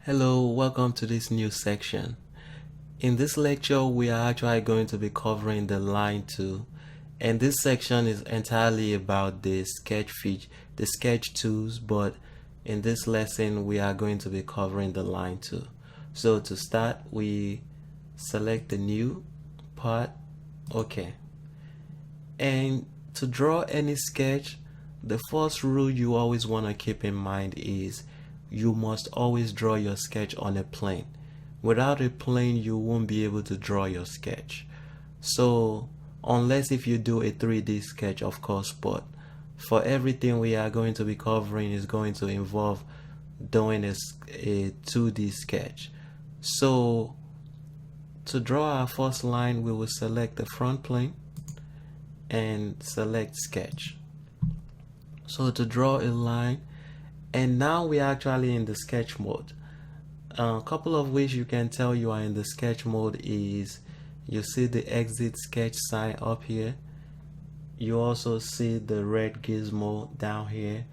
Hello, welcome to this new section. In this lecture, we are actually going to be covering the line tool, and this section is entirely about the sketch tools, but in this lesson, we are going to be covering the line tool. So to start, we select the new part, okay. And to draw any sketch, the first rule you always want to keep in mind is you must always draw your sketch on a plane. Without a plane, you won't be able to draw your sketch. So unless if you do a 3D sketch, of course, but for everything we are going to be covering is going to involve doing a 2D sketch. So to draw our first line, we will select the front plane and select sketch. So to draw a line, and now we're actually in the sketch mode. A couple of ways you can tell you are in the sketch mode is you see the exit sketch sign up here, you also see the red gizmo down here,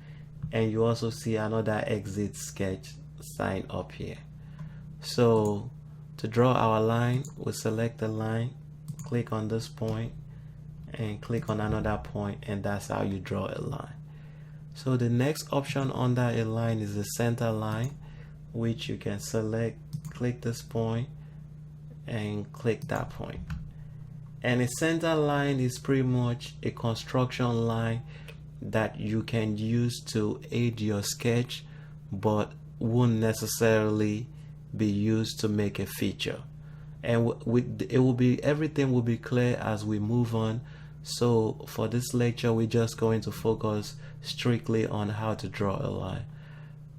and you also see another exit sketch sign up here. So to draw our line, we select the line, click on this point and click on another point, and that's how you draw a line. So the next option under a line is the center line, which you can select, click this point and click that point. And a center line is pretty much a construction line that you can use to aid your sketch, but won't necessarily be used to make a feature. And everything will be clear as we move on. So for this lecture, we're just going to focus strictly on how to draw a line.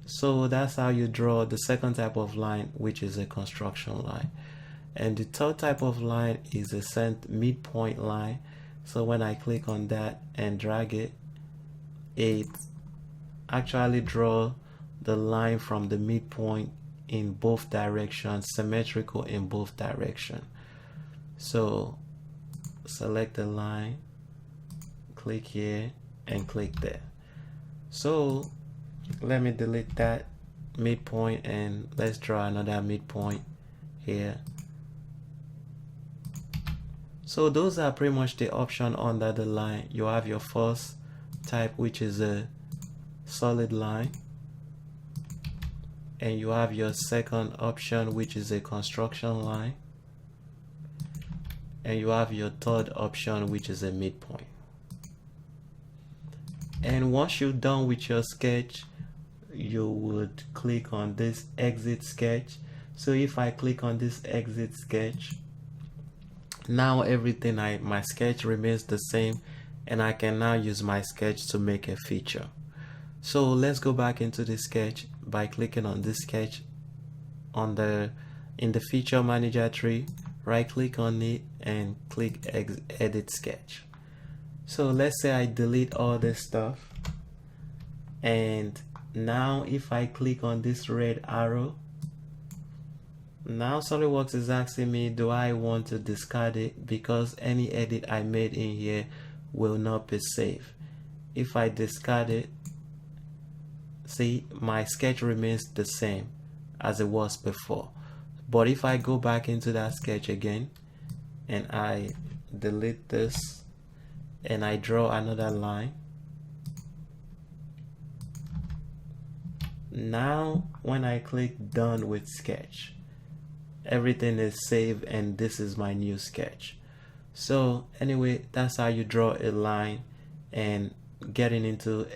So that's how you draw the second type of line, which is a construction line. And the third type of line is a midpoint line. So when I click on that and drag it, it actually draws the line from the midpoint in both directions, symmetrical in both directions. So select the line, click here and click there. So let me delete that midpoint and let's draw another midpoint here. So those are pretty much the option under the line. You have your first type, which is a solid line, and you have your second option, which is a construction line, and you have your third option, which is a midpoint. And once you're done with your sketch, you would click on this exit sketch. So if I click on this exit sketch, now everything my sketch remains the same, and I can now use my sketch to make a feature. So let's go back into the sketch by clicking on this sketch in the feature manager tree, right click on it and click edit sketch. So let's say I delete all this stuff, and now if I click on this red arrow, now SolidWorks is asking me, do I want to discard it, because any edit I made in here will not be saved. If I discard it, see, my sketch remains the same as it was before. But if I go back into that sketch again and I delete this and I draw another line, now when I click done with sketch, everything is saved and this is my new sketch. So anyway, that's how you draw a line and getting into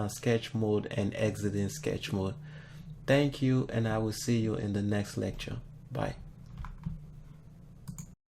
sketch mode and exiting sketch mode. Thank you, and I will see you in the next lecture. Bye.